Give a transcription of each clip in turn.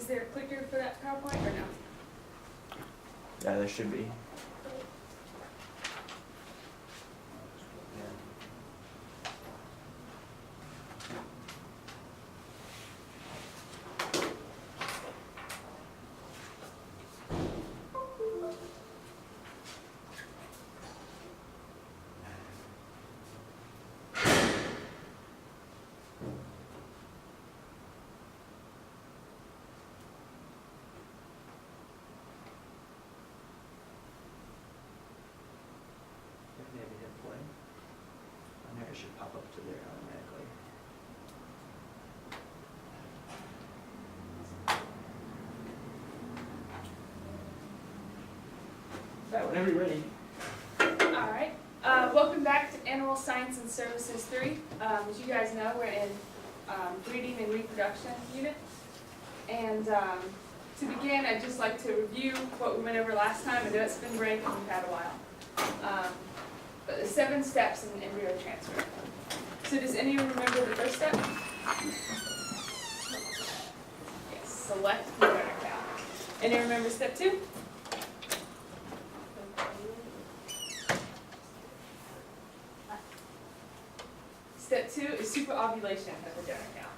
Is there a clicker for that PowerPoint or no? Yeah, there should be. Maybe hit play. And there it should pop up to there automatically. Right, whenever you're ready. All right. Welcome back to Animal Science and Services 3. As you guys know, we're in breeding and reproduction unit. And to begin, I'd just like to review what we went over last time. I know it's been break and we've had a while. But the 7 steps in embryo transfer. So does anyone remember the first step? Yes, select the donor cow. Anyone remember step 2? Step 2 is superovulation of the donor cow.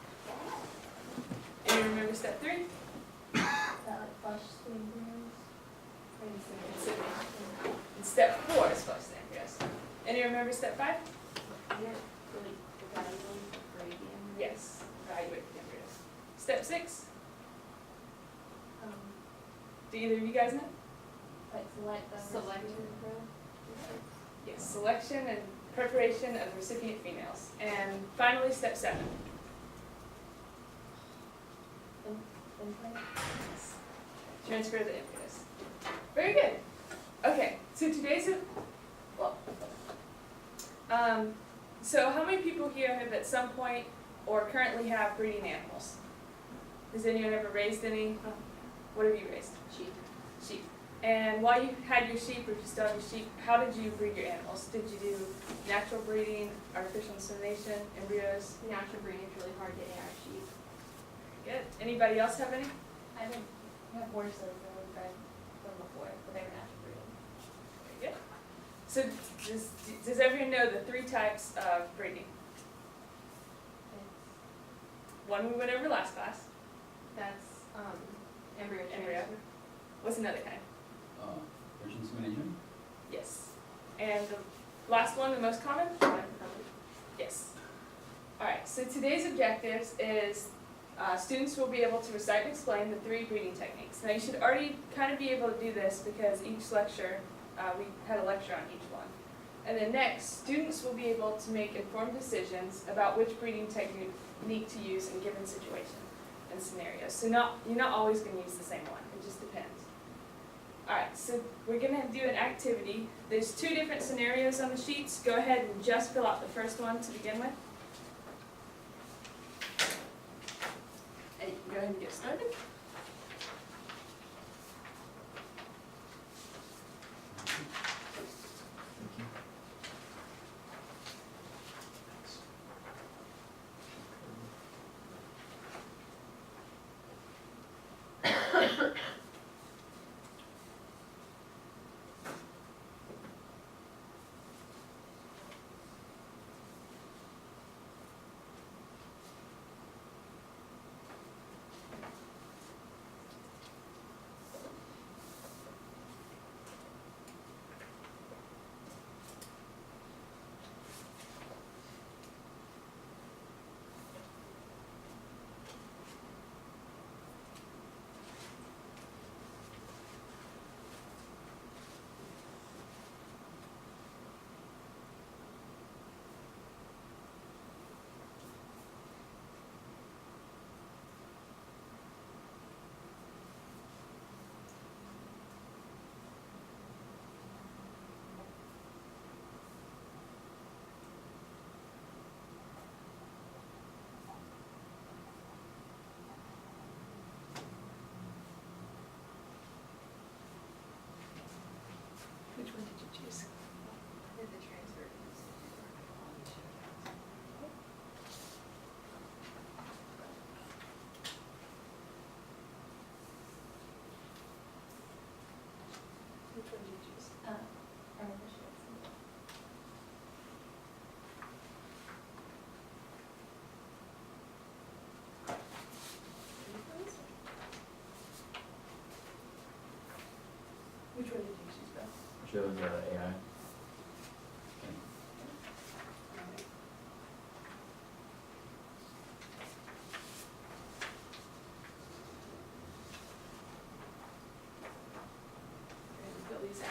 Anyone remember step 3? And step 4 is flush the embryos. Anyone remember step 5? Yes, evaluate the embryos. Step 6? Do either of you guys know? Yes, selection and preparation of recipient females. And finally, step 7. Yes. Transfer the embryos. Very good. Okay, so today's so how many people here have at some point or currently have breeding animals? Has anyone ever raised any? What have you raised? Sheep. Sheep. And while you had your sheep, or if you still have your sheep, how did you breed your animals? Did you do natural breeding, artificial insemination, embryos? Natural breeding is really hard to get our sheep. Good. Anybody else have any? I think we have horses that we've bred from before, but they were natural breeding. Very good. So does everyone know the 3 types of breeding? One we went over last class. That's embryo Embryo. transfer. What's another kind? Artificial insemination? Yes. And the last one, the most common? Yes. All right, so today's objectives is students will be able to recite and explain the 3 breeding techniques. Now you should already kind of be able to do this because each lecture, we had a lecture on each one. And then next, students will be able to make informed decisions about which breeding technique to use in given situation and scenarios. So you're not always going to use the same one, it just depends. Alright, so we're going to do an activity. There's 2 different scenarios on the sheets. Go ahead and just fill out the first one to begin with. And you can go ahead and get started. shows AI. And fill these out.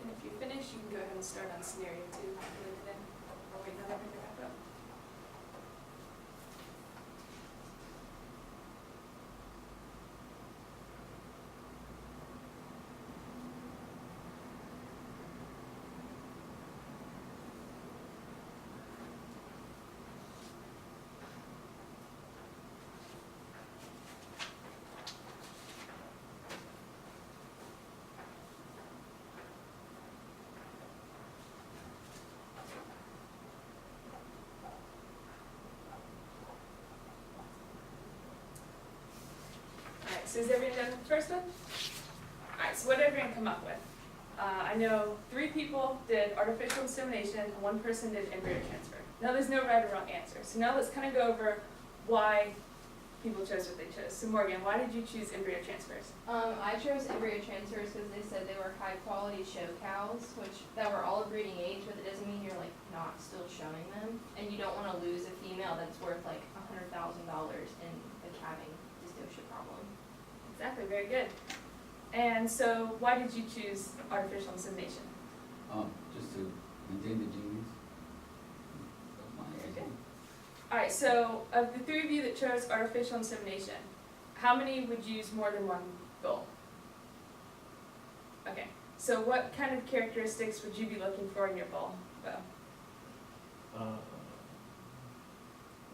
And if you finish, you can go ahead and start on scenario 2. Or wait, no, bring it back up. Alright, so is everyone done with the first one? Alright, so what did everyone come up with? I know 3 people did artificial insemination and 1 person did embryo transfer. Now there's no right or wrong answer. So now let's kind of go over why people chose what they chose. So Morgan, why did you choose embryo transfers? I chose embryo transfers because they said they were high quality show cows, that were all of breeding age, but it doesn't mean you're like not still showing them. And you don't want to lose a female that's worth like $100,000 in a calving dystocia problem. Exactly, very good. And so why did you choose artificial insemination? Just to maintain the genes. That's my Very idea. good. Alright, so of the 3 of you that chose artificial insemination, how many would use more than 1 bull? Okay, so what kind of characteristics would you be looking for in your bull, Bo?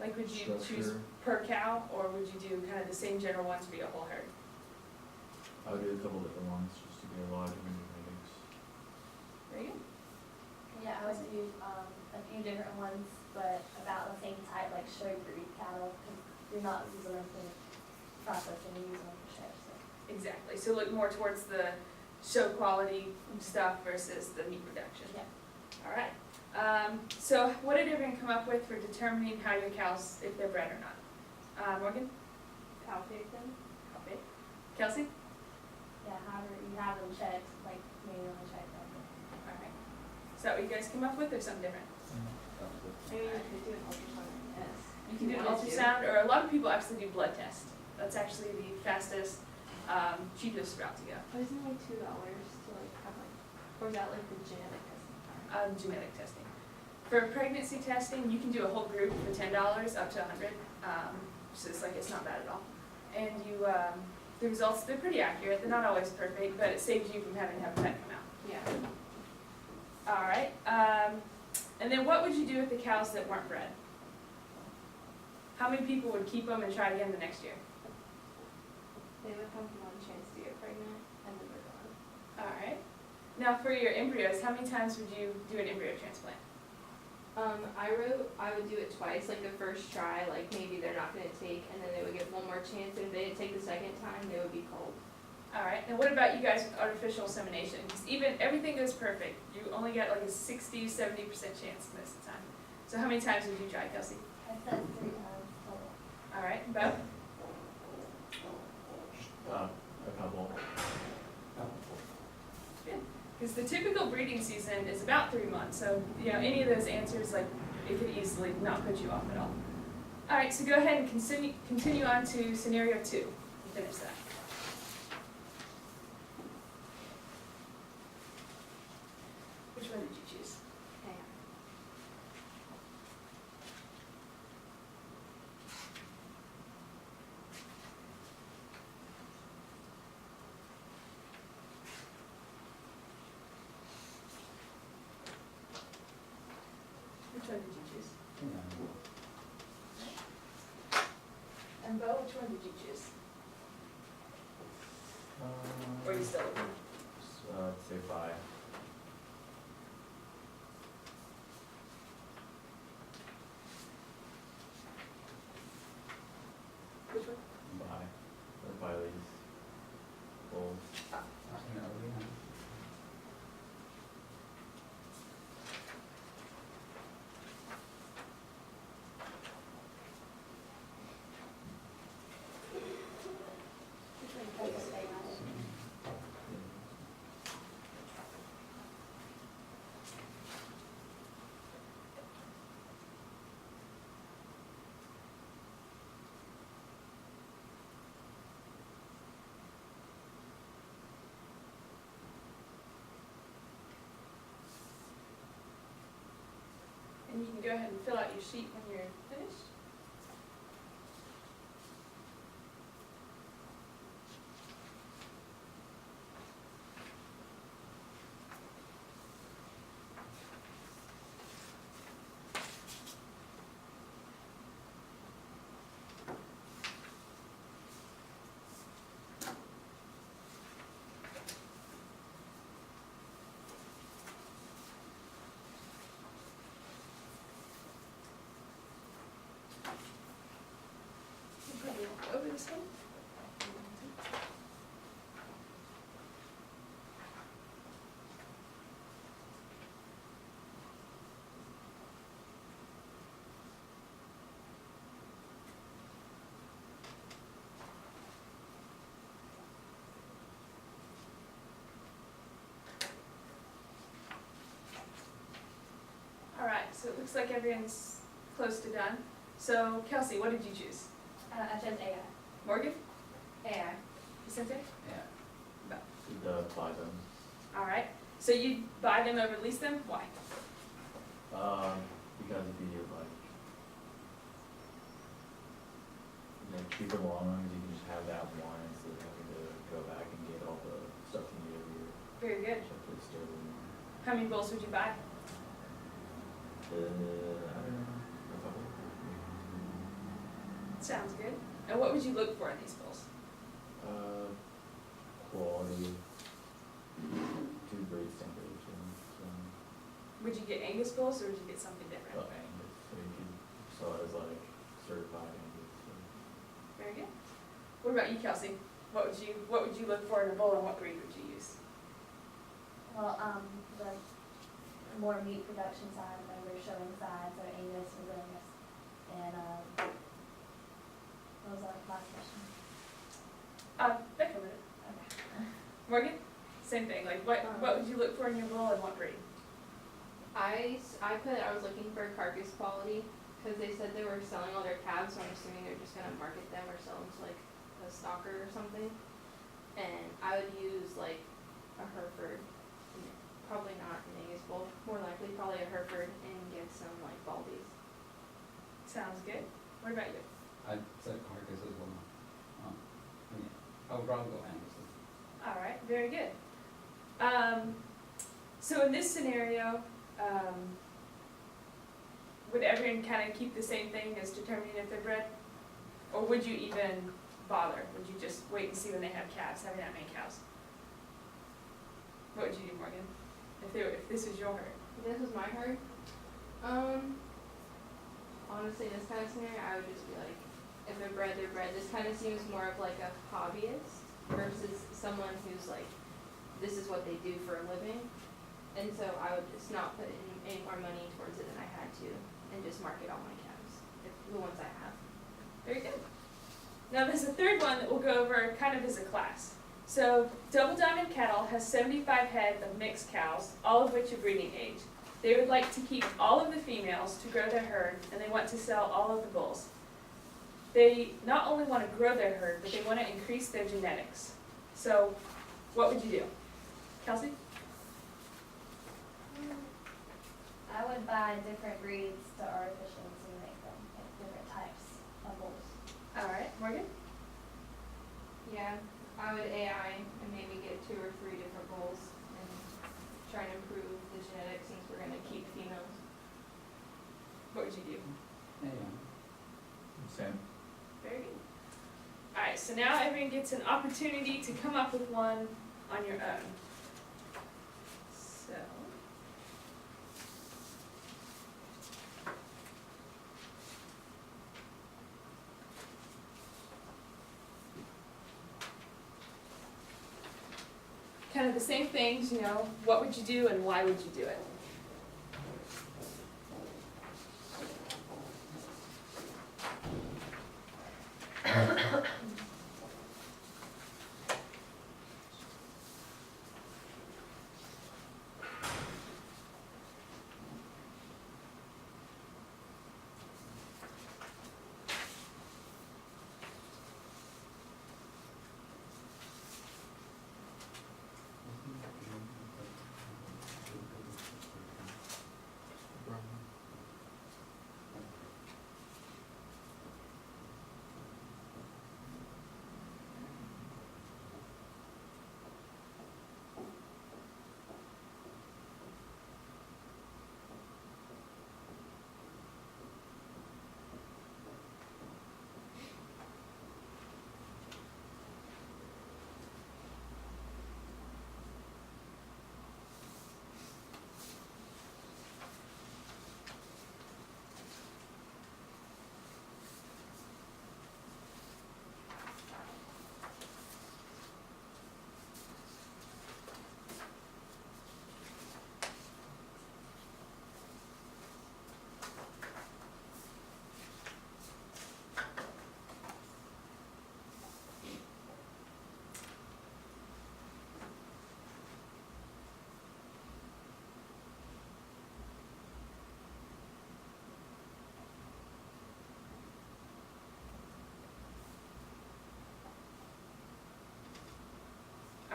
Like, would you choose Structure. per cow, or would you do kind of the same general ones for your whole herd? I would do a couple different ones just to get a lot of different genetics. Very good. Yeah, I would do a few different ones, but about the same type, like show breed cattle, because you're not using them for processing, you're using them for show, so. Exactly, so look more towards the show quality stuff versus the meat production. Yeah. Alright, so what did everyone come up with for determining how your cows, if they're bred or not? Morgan? Cow pig then? Copy. Kelsey? Yeah, however, you have them checked, like manually checked them. Alright. Is that what you guys come up with, or something different? Maybe you could do an ultrasound test. You can do an wanted to. ultrasound, or a lot of people actually do blood test. That's actually the fastest, cheapest route to go. But isn't it like $2 to like have like, or is that like the genetic testing part? Genetic testing. For pregnancy testing, you can do a whole group for $10 up to 100. So it's like, it's not bad at all. And you, the results, they're pretty accurate. They're not always perfect, but it saves you from having to have a vet come out. Yeah. All right. And then what would you do with the cows that weren't bred? How many people would keep them and try again the next year? They would have one chance to get pregnant, and then they're gone. Alright. Now for your embryos, how many times would you do an embryo transplant? I would do it twice, like the first try, like maybe they're not gonna take, and then they would get one more chance, and if they didn't take the second time, they would be culled. Alright, now what about you guys with artificial insemination? Because even, everything goes perfect, you only get like a 60, 70% chance most of the time. So how many times would you try, Kelsey? I said 3 times total. Alright, Bev? A couple. Because the typical breeding season is about 3 months, so, you know, any of those answers, like, it could easily not put you off at all. Alright, so go ahead and continue on to scenario 2, and finish that. Which one did you choose? Okay. Which one did you choose? Yeah. And Bo, which one did you choose? Or are you still looking? Say 5. Which one? Bye. Or Biley's. Bulls. No, yeah. Which one? I just say mine. And you can go ahead and fill out your sheet when you're finished. You probably won't go over this one. Alright, so it looks like everyone's close to done. So Kelsey, what did you choose? I chose AI. Morgan? AI. Vicente? Yeah. Should buy them. Alright, so you buy them over lease them? Why? Because it'd be like, cheaper in the long run, 'cause you can just have that one instead of having to go back and get all the stuff you need every year. Very good. Hopefully it's still in How many bulls would you buy? there. I don't know, a couple. Sounds good. And what would you look for in these bulls? Quality, two breed separation, so, Would you get Angus bulls or would you get something different? Angus, so you could sell it as like certified Angus, so. Very good. What about you, Kelsey? What would you look for in a bull and what breed would you use? Well, the more meat production side, remember showing sides, so Angus or Angus. And, what was that last question? That covered it. Okay. Morgan? Same thing, like what would you look for in your bull and what breed? I was looking for carcass quality, because they said they were selling all their calves, so I'm assuming they're just gonna market them or sell them to like a stalker or something. And I would use like a Hereford, probably not an Angus bull, more likely probably a Hereford, and get some like Baldies. Sounds good. What about you? I said carcass as well. Yeah. I would probably go Angus. Alright, very good. So in this scenario, would everyone kind of keep the same thing as determining if they're bred? Or would you even bother? Would you just wait and see when they have calves, having that many cows? What would you do, Morgan? If this was your herd? This was my herd. Honestly, this kind of scenario, I would just be like, if they're bred, they're bred. This kind of seems more of like a hobbyist versus someone who's like, this is what they do for a living. And so I would just not put any more money towards it than I had to, and just market all my calves, the ones I have. Very good. Now there's a third one that we'll go over kind of as a class. So Double Diamond Cattle has 75 head of mixed cows, all of which are breeding age. They would like to keep all of the females to grow their herd, and they want to sell all of the bulls. They not only want to grow their herd, but they want to increase their genetics. So what would you do? Kelsey? I would buy different breeds to artificially inseminate them, like different types of bulls. All right, Morgan? Yeah, I would AI and maybe get 2 or 3 different bulls and try and improve the genetics since we're gonna keep females. What would you do? Yeah. Same. Very good. All right, so now everyone gets an opportunity to come up with one on your own. So. Kind of the same things, you know, what would you do and why would you do it?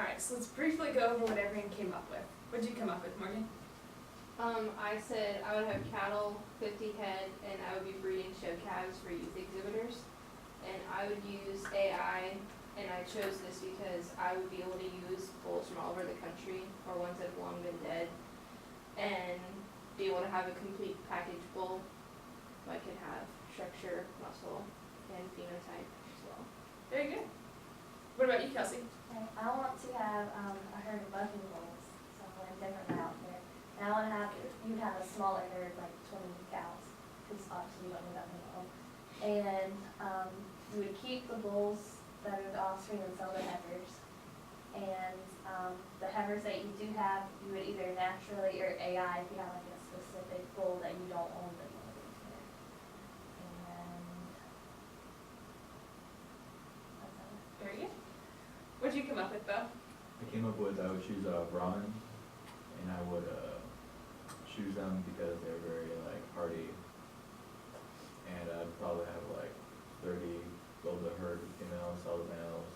Alright, so let's briefly go over what everyone came up with. What did you come up with, Morgan? I said I would have cattle, 50 head, and I would be breeding show calves for youth exhibitors. And I would use AI, and I chose this because I would be able to use bulls from all over the country, or ones that have long been dead, and be able to have a complete package bull. So I could have structure, muscle, and phenotype as well. Very good. What about you, Kelsey? Okay, I want to have a herd of bucking bulls, so I'm going different out there. And I want to have, you'd have a smaller herd, like 20 cows, because obviously you don't need that many of them. And you would keep the bulls that are the offspring and sell the heifers. And the heifers that you do have, you would either naturally or AI if you have like a specific bull that you don't own but you want to breed here. And that's it. Very good. What did you come up with, Bo? I came up with, I would choose Brahmin, and I would choose them because they're very like hardy, and I'd probably have like 30 build the herd with females, sell the males,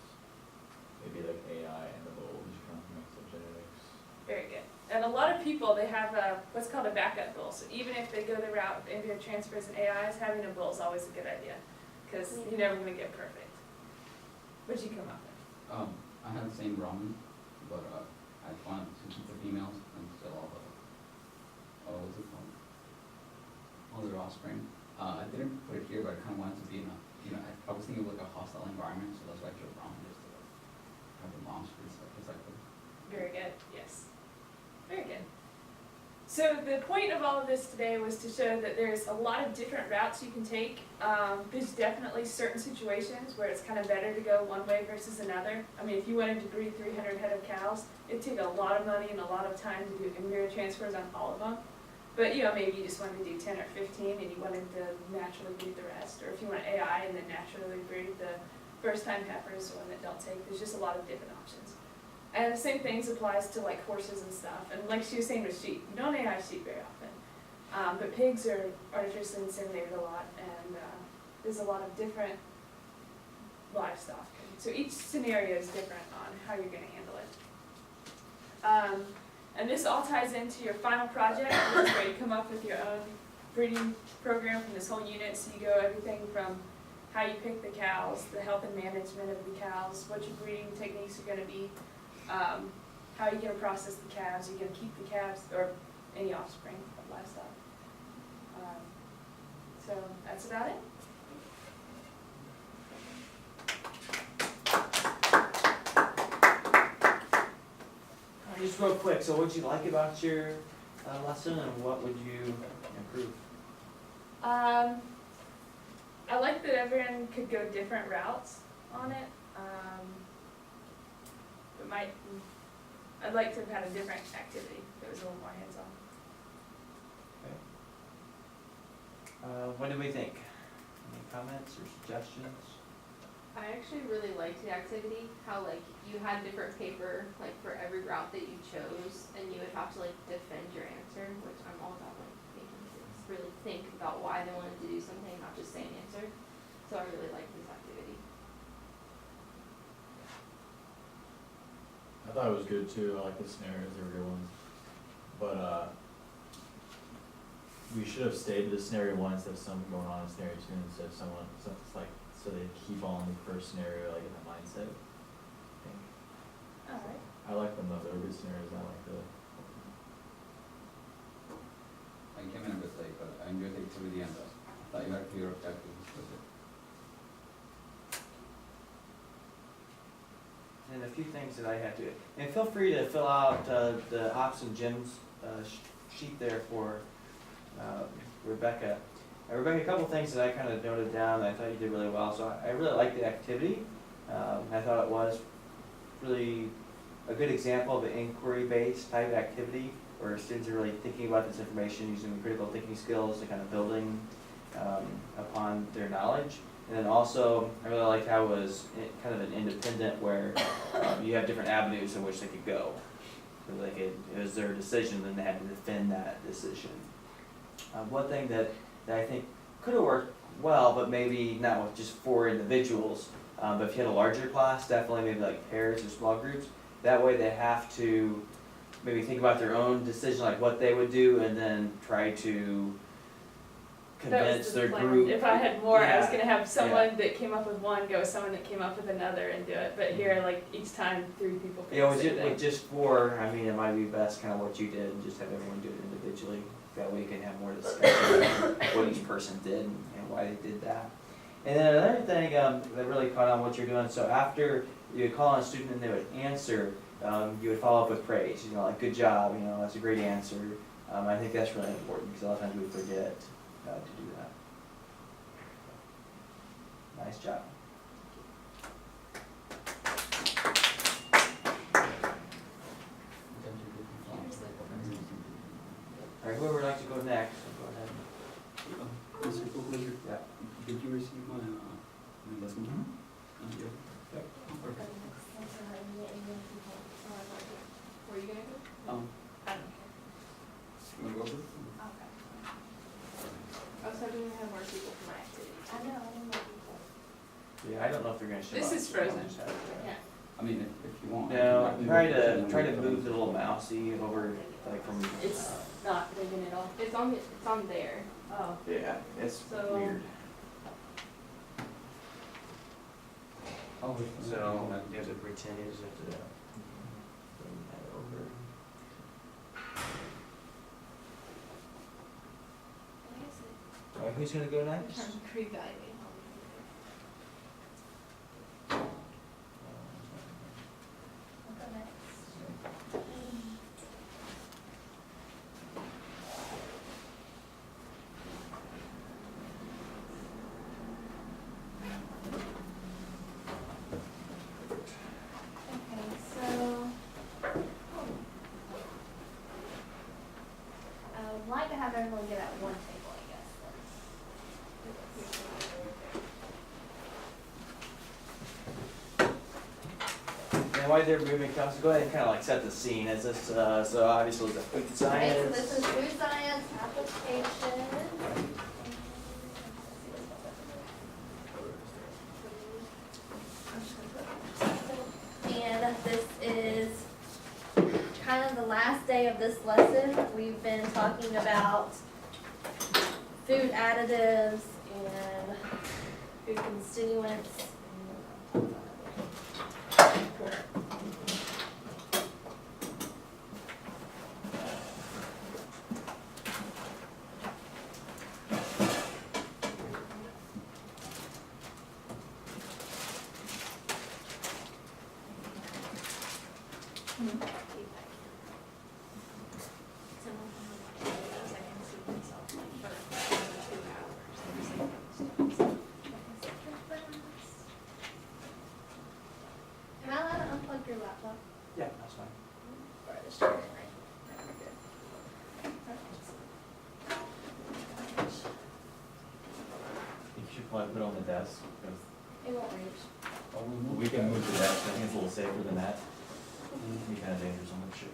maybe like AI and the bulls, just kind of mix of genetics. Very good. And a lot of people, they have what's called a backup bull. So even if they go the route of embryo transfers and AIs, having a bull is always a good idea, because you're never going to get perfect. What did you come up with? I had the same Brahmin, but I wanted to keep the females and sell all the, what's it called? All their offspring. I didn't put it here, but I kind of wanted to be in a you know, I was thinking of like a hostile environment, so that's why I chose Brahmin, just to like have the mom's perspective. Very good, yes. Very good. So the point of all of this today was to show that there's a lot of different routes you can take. There's definitely certain situations where it's kind of better to go one way versus another. I mean, if you wanted to breed 300 head of cows, it'd take a lot of money and a lot of time to do embryo transfers on all of them. But, you know, maybe you just wanted to do 10 or 15 and you wanted to naturally breed the rest. Or if you want AI and then naturally breed the first-time heifers, the one that don't take, there's just a lot of different options. And the same things applies to like horses and stuff. And like she was saying with sheep, you don't AI sheep very often. But pigs are artificially inseminated a lot, and there's a lot of different livestock. So each scenario is different on how you're gonna handle it. And this all ties into your final project, which is where you come up with your own breeding program from this whole unit. So you go everything from how you pick the cows, the health and management of the cows, what your breeding techniques are gonna be, how you're gonna process the calves, you're gonna keep the calves, or any offspring of livestock. So that's about it. Just real quick, so what'd you like about your lesson and what would you improve? I like that everyone could go different routes on it. I'd like to have had a different activity that was a little more hands-on. What do we think? Any comments or suggestions? I actually really liked the activity, how like you had different paper like for every route that you chose, and you would have to like defend your answer, which I'm all about like making kids really think about why they wanted to do something, not just say an answer. So I really liked this activity. I thought it was good too, I like the scenarios, they were good ones. But, we should have stayed with the scenario one instead of something going on in scenario two, instead of someone, so it's like, so they keep on the first scenario, like in that mindset, I think. Alright. I like them though, they were good scenarios, I like the. I came in a bit late, but I enjoyed the activity and I thought you had clear objectives with it. And a few things that I had to, and feel free to fill out the Ops and Jim's sheet there for Rebecca. Rebecca, a couple things that I kind of noted down that I thought you did really well. So I really liked the activity. I thought it was really a good example of an inquiry-based type activity where students are really thinking about this information, using critical thinking skills to kind of building upon their knowledge. And then also, I really liked how it was kind of an independent where you have different avenues in which they could go. So like it was their decision, and they had to defend that decision. One thing that I think could have worked well, but maybe not with just 4 individuals, but if you had a larger class, definitely maybe like pairs or small groups. That way they have to maybe think about their own decision, like what they would do, and then try to convince their group. If I had more, I was Yeah. gonna have someone that came up with one go with someone that came up with another and do it. But here, like each time, 3 people. pick Yeah, the same thing. with just 4, I mean, it might be best kind of what you did, and just have everyone do it individually. That way you can have more discussion on what each person did and why they did that. And then another thing that really caught on what you're doing, so after you would call on a student and they would answer, you would follow up with praise, you know, like, good job, you know, that's a great answer. I think that's really important, because a lot of times we forget to do that. Nice job. All right, whoever would like to go next, go ahead. Mr. Coolidge, Yeah. did you receive my lesson? Yeah. Perfect. Where are you gonna go? I don't care. You wanna go over? Okay. I was hoping to have more people for my activity. I know, I didn't know people. Yeah, I don't know if they're gonna show up. This is frozen. Yeah. I mean, if you want. No, I can try to move the little mousey over, like from. It's not moving at all. It's on there. Oh. Yeah, it's So- weird. Oh, wait, So, that- you have to pretend you just have to bring that over. What is it? All right, who's gonna go next? Reevaluate. would like to have everyone get at one table, I guess. And while they're moving, Kelsey, go ahead and kind of like set the scene as this, so obviously the food Okay, science. so this is food science application. And this is kind of the last day of this lesson. We've been talking about food additives and food constituents. Am I allowed to unplug your laptop? Yeah, that's fine. Or this chair? You should probably put it on the desk, because It won't reach. we can move the desk, I think it's a little safer than that. It'd be kind of dangerous on the chair.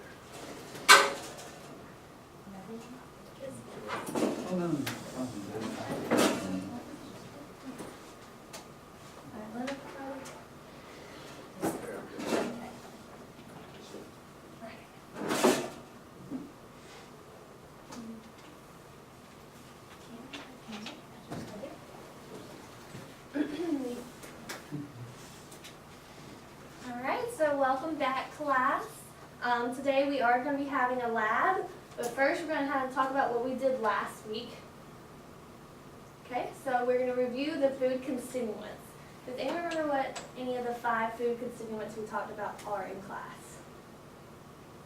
Oh, no, Alright, let it go. Alright, so welcome back, class. Today we are going to be having a lab, but first we're going to talk about what we did last week. Okay, so we're going to review the food constituents. Does anyone remember what any of the 5 food constituents we talked about are in class?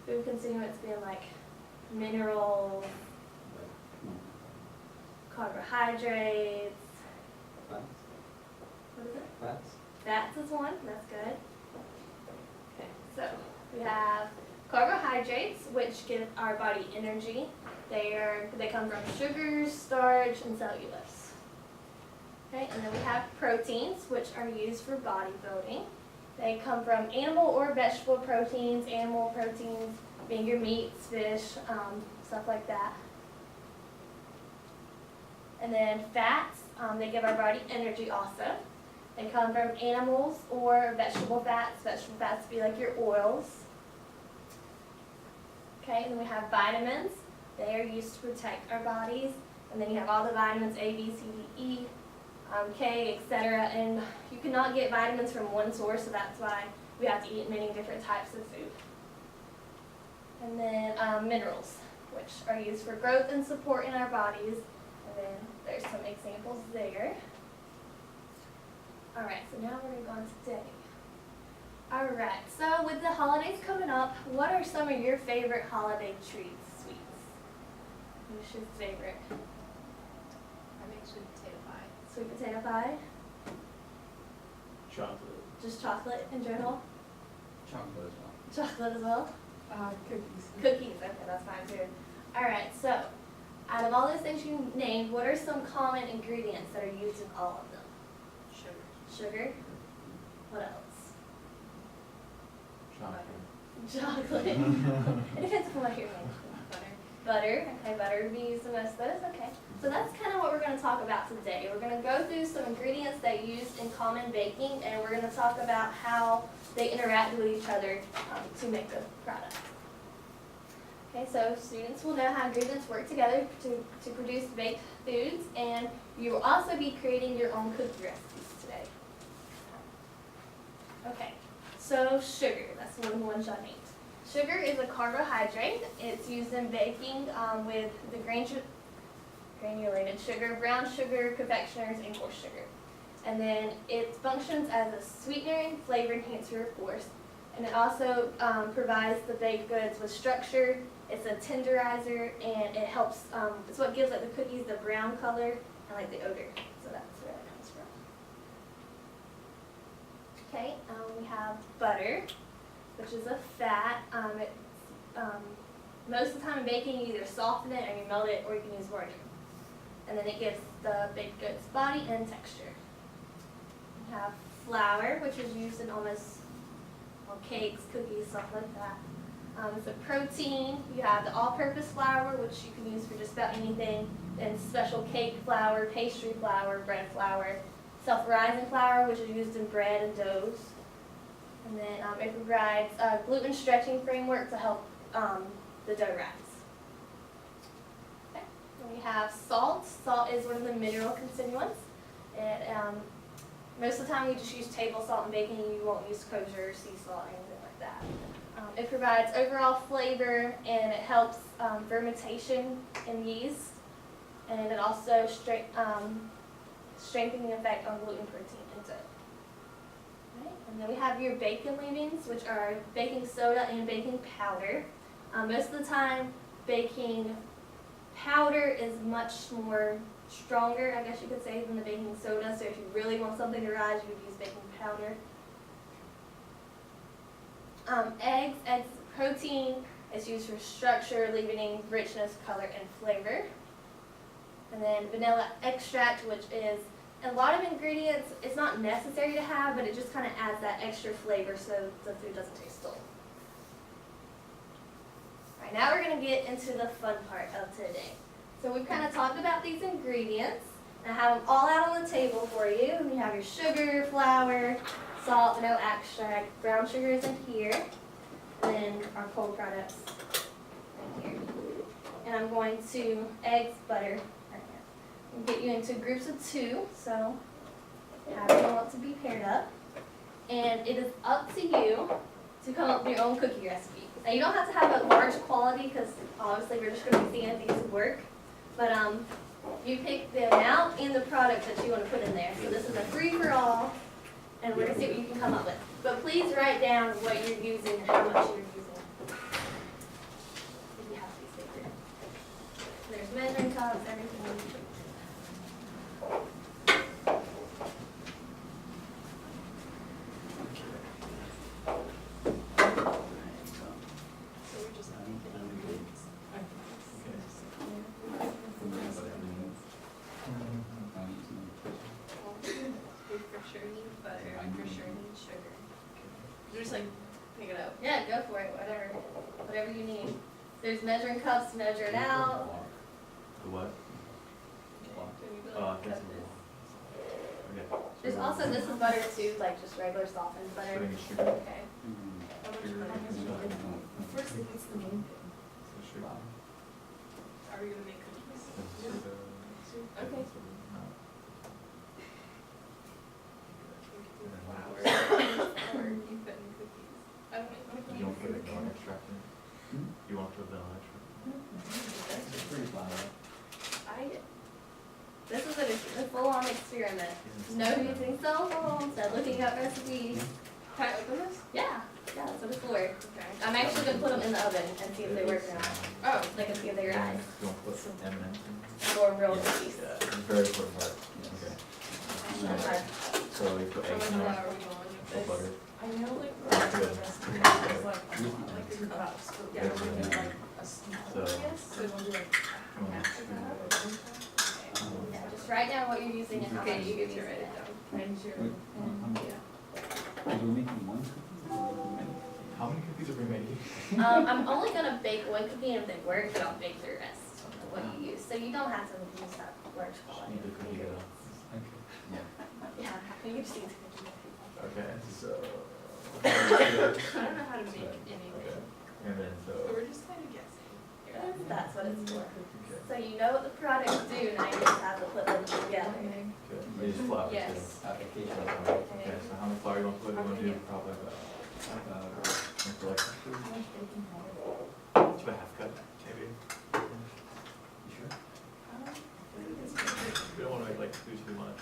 Food constituents being like minerals, carbohydrates, what is it? Fats is one, that's good. Okay, so we have carbohydrates, which give our body energy. They come from sugars, starch, and cellulose. Okay, and then we have proteins, which are used for bodybuilding. They come from animal or vegetable proteins, animal proteins being your meats, fish, stuff like that. And then fats, they give our body energy also. They come from animals or vegetable fats. Vegetable fats be like your oils. Okay, and then we have vitamins. They are used to protect our bodies. And then you have all the vitamins A, B, C, D, E, K, etc. And you cannot get vitamins from one source, so that's why we have to eat many different types of food. And then minerals, which are used for growth and support in our bodies. And then there's some examples there. Alright, so now we're going to go on today. Alright, so with the holidays coming up, what are some of your favorite holiday treats, sweets? Who's your favorite? I make sweet potato pie. Sweet potato pie? Chocolate. Just chocolate in general? chocolate as well. Chocolate as well? Cookies. Cookies, okay, that's fine too. Alright, so out of all those things you named, what are some common ingredients that are used in all of them? Sugar. Sugar? What else? Chocolate. Chocolate. It depends on what you're making. Butter. Butter, okay, butter would be used in most of those, okay. So that's kind of what we're going to talk about today. We're going to go through some ingredients that are used in common baking, and we're going to talk about how they interact with each other to make the product. Okay, so students will know how ingredients work together to produce baked foods, and you will also be creating your own cookie recipes today. Okay, so sugar, that's one of the ones I named. Sugar is a carbohydrate. It's used in baking with the granulated sugar, brown sugar, confectioners, and coarse sugar. And then it functions as a sweetener, flavor enhancer, of course. And it also provides the baked goods with structure. It's a tenderizer, and it helps, it's what gives like the cookies the brown color and like the odor. So that's where it comes from. Okay, we have butter, which is a fat. It's most of the time in baking, you either soften it or you melt it, or you can use margarine. And then it gives the baked goods body and texture. You have flour, which is used in almost well, cakes, cookies, stuff like that. It's a protein. You have the all-purpose flour, which you can use for just about anything. And special cake flour, pastry flour, bread flour. Self-rising flour, which is used in bread and doughs. And then it provides a gluten stretching framework to help the dough rise. Okay. Then we have salt. Salt is one of the mineral constituents. And most of the time we just use table salt in baking. You won't use kosher, sea salt, or anything like that. It provides overall flavor and it helps fermentation in yeast. And it also strengthening effect on gluten, protein, and dough. Right. And then we have your bacon leavings, which are baking soda and baking powder. Most of the time, baking powder is much more stronger, I guess you could say, than the baking soda. So if you really want something to rise, you would use baking powder. Eggs protein is used for structure, leavening, richness, color, and flavor. And then vanilla extract, which is a lot of ingredients, it's not necessary to have, but it just kind of adds that extra flavor so the food doesn't taste dull. Alright, now we're going to get into the fun part of today. So we've kind of talked about these ingredients, and I have them all out on the table for you. And you have your sugar, flour, salt, vanilla extract, brown sugar is in here, and then our cold products right here. And I'm going to eggs, butter, get you into groups of 2, so however you want to be paired up. And it is up to you to come up with your own cookie recipe. Now you don't have to have a large quality because obviously we're just going to be seeing these work. But you pick the amount and the product that you want to put in there. So this is a free-for-all, and we're going to see what you can come up with. But please write down what you're using and how much you're using. If you have these paper. There's measuring cups, everything. Yeah, go for it, whatever you need. There's measuring cups to measure it out. The what? That's okay. There's also, this is butter too, like just regular softened butter. Putting in sugar. Okay. First, it gets the main thing. So sugar. Are we gonna make cookies? Okay. Flour. Flour, you put in cookies. I don't know. You don't put vanilla extract in? You want to put vanilla extract? It's pretty flour. This is a full-on experiment. No using cell phones, no looking up recipes. Can I open this? Yeah, that's what it's for. Okay. I'm actually gonna put them in the oven and see if they work or not. Oh, So they can see if they rise. You want to put some M&M's in? Or real cookies. Yeah, it's a very important part. Okay. Okay. So we put how eggs much in there, flour are we going with put this? butter. I know, like, That's good. like the cups, but yeah, That's we're good. gonna like a small, So- I guess, so we'll do like Come on. half of that. Yeah, just write down what you're using and how much Okay, you you're get to using. write it down. And your, Wait, yeah. Are we making one cookie? How many cookies are we making? I'm only gonna bake one cookie and if they work, then I'll bake the rest of what you use. So you don't have to use that large Just quantity. need the cookie dough. Okay. Yeah. Yeah, you just need to cookie. Okay, so. I don't know how to make anything, Okay, and then so so. we're just kind of guessing. That's what it's for. Okay, So you know what the products do, now you just have to put them together. good. They just flour too. Yes. Application. Okay, so how much flour you want to put? You want to do probably about, like, it's about half cup, maybe. You sure? We don't want to make like too much.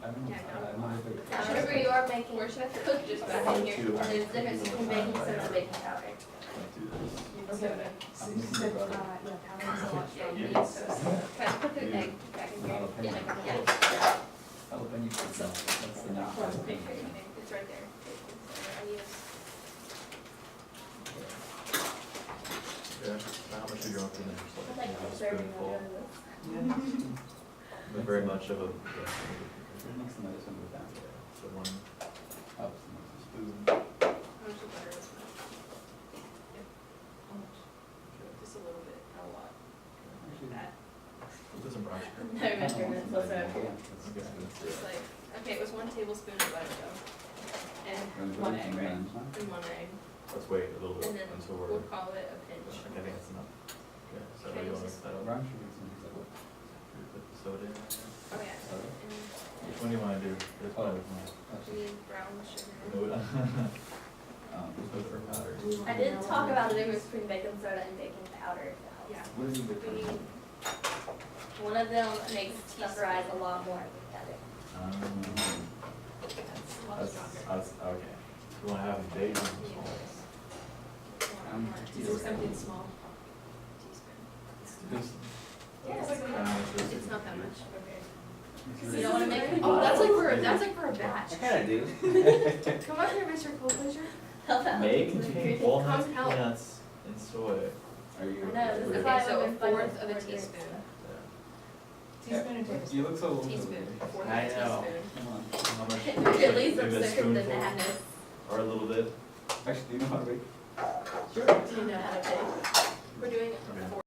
I don't know. Yeah, no. I don't know if it- Now remember you are making Where should I put cookies just back back in in here, here? and there's a difference between baking soda and baking powder. Like do this. Soda. I'm missing the butter. Yeah, you Yes. need soda. Can I put the egg back in here? Jalapeno. Yeah. Oh, then you put some, that's the not thing. It's right there. I use Yeah, how much of your own peanut I butter? think Maybe a serving spoonful. of this. But very much of a, Mix the medicine with that. so one, Helps the medicine. spoon. How much of butter is that? How much? Just a little bit, not a lot. Actually, That, We'll put some brown sugar. No measurements whatsoever. Okay, just like, okay, it was 1 tablespoon of butter though. And Gonna put 1 it egg, in right? the huh? And 1 egg. Let's wait a little bit And then until we'll we're, call it a pinch. I think that's enough. Okay, so Okay, you this wanna is- mix that up? Brown sugar is something like what? Should we put the soda in there? Oh yeah. Soda? And Which one do you wanna do? This Oh, one? we actually, need brown sugar. Soda. just Soda or powder? I did talk about the difference between baking soda and baking powder. so Yeah. what is the We difference? need, One of them makes stuff rise a lot more than the other. that's a lot That's, stronger. okay. You wanna have them big or small? Is there something small? Teaspoon. Just- Yes. It's not that much, okay. You don't wanna make it? Oh, that's like for a batch. I kinda do. Come on here, Mr. Coldpleasure. Help out. May contain walnuts, Come help. peanuts, and soy. Are you? I know, this is Okay, why so a women find fourth this of a more good teaspoon. stuff. Teaspoon or tablespoon? You look so. Teaspoon, fourth of I a know. teaspoon. Come on. How much? At least Maybe I'm a sicker than spoonful madness. Or a little bit? Actually, do you know how to bake? Do you know how to bake? We're doing Okay. four